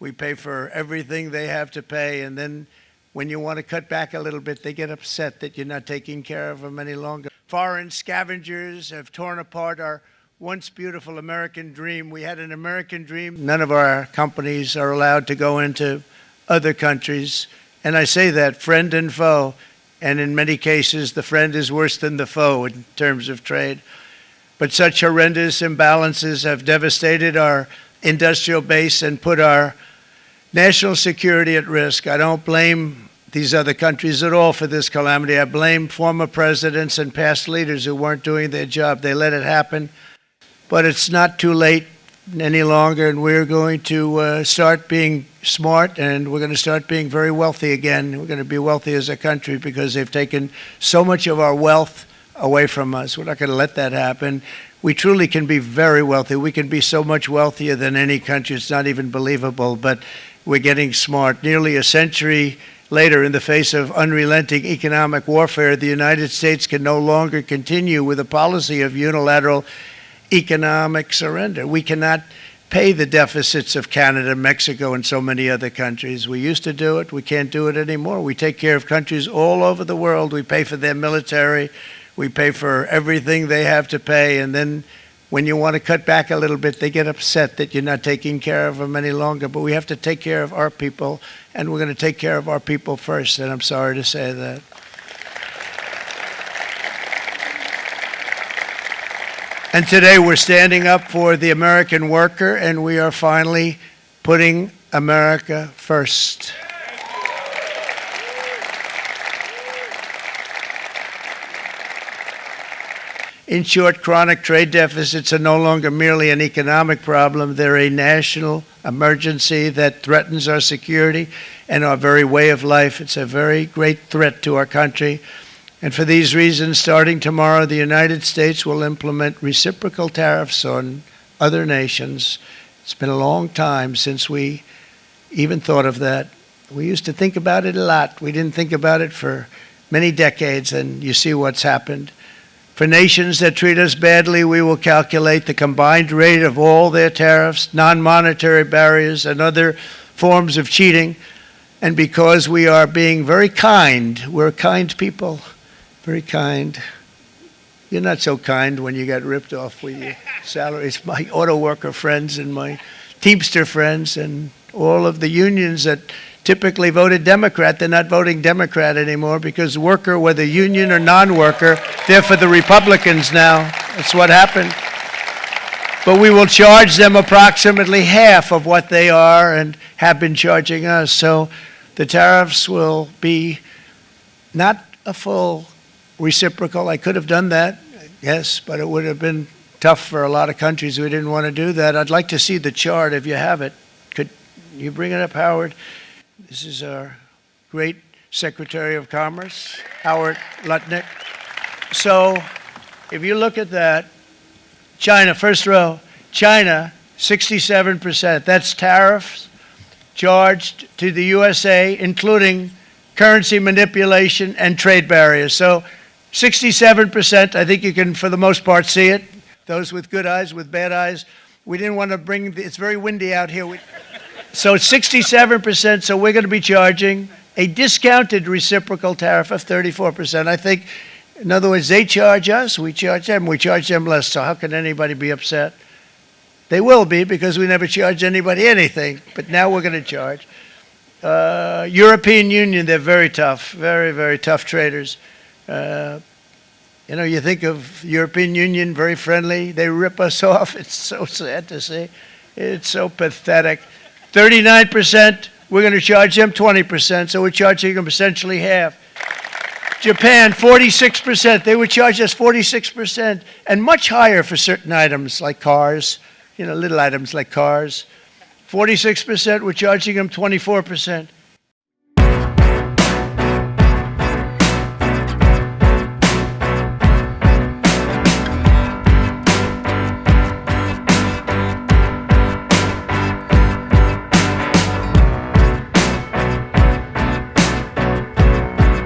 We pay for everything they have to pay, and then when you want to cut back a little bit, they get upset that you're not taking care of them any longer. Foreign scavengers have torn apart our once beautiful American dream. We had an American dream. None of our companies are allowed to go into other countries. And I say that, friend and foe. And in many cases, the friend is worse than the foe in terms of trade. But such horrendous imbalances have devastated our industrial base and put our national security at risk. I don't blame these other countries at all for this calamity. I blame former presidents and past leaders who weren't doing their job. They let it happen. But it's not too late any longer, and we're going to start being smart, and we're going to start being very wealthy again. We're going to be wealthy as a country because they've taken so much of our wealth away from us. We're not going to let that happen. We truly can be very wealthy. We can be so much wealthier than any country. It's not even believable, but we're getting smart. Nearly a century later, in the face of unrelenting economic warfare, the United States can no longer continue with a policy of unilateral economic surrender. We cannot pay the deficits of Canada, Mexico, and so many other countries. We used to do it. We can't do it anymore. We take care of countries all over the world. We pay for their military. We pay for everything they have to pay. And then when you want to cut back a little bit, they get upset that you're not taking care of them any longer. But we have to take care of our people, and we're going to take care of our people first. And I'm sorry to say that. And today we're standing up for the American worker, and we are finally putting America first. In short, chronic trade deficits are no longer merely an economic problem. They're a national emergency that threatens our security and our very way of life. It's a very great threat to our country. And for these reasons, starting tomorrow, the United States will implement reciprocal tariffs on other nations. It's been a long time since we even thought of that. We used to think about it a lot. We didn't think about it for many decades, and you see what's happened. For nations that treat us badly, we will calculate the combined rate of all their tariffs, non-monetary barriers, and other forms of cheating. And because we are being very kind, we're kind people. Very kind. You're not so kind when you got ripped off with your salaries. My auto worker friends and my Teamster friends and all of the unions that typically voted Democrat, they're not voting Democrat anymore because worker, whether union or non-worker, they're for the Republicans now. That's what happened. But we will charge them approximately half of what they are and have been charging us. So the tariffs will be not a full reciprocal. I could have done that, yes, but it would have been tough for a lot of countries who didn't want to do that. I'd like to see the chart if you have it. Could you bring it up, Howard? This is our great Secretary of Commerce, Howard Lutnick. So if you look at that, China, first row, China, 67%. That's tariffs charged to the USA, including currency manipulation and trade barriers. So 67%, I think you can, for the most part, see it. Those with good eyes, with bad eyes. We didn't want to bring, it's very windy out here. So it's 67%, so we're going to be charging a discounted reciprocal tariff of 34%. I think, in other words, they charge us, we charge them less, so how can anybody be upset? They will be, because we never charge anybody anything, but now we're going to charge. European Union, they're very tough, very, very tough traders. You know, you think of European Union, very friendly. They rip us off. It's so sad to see. It's so pathetic. 39%, we're going to charge them 20%, so we're charging them essentially half. Japan, 46%. They would charge us 46%, and much higher for certain items like cars, you know, little items like cars. 46%, we're charging them 24%.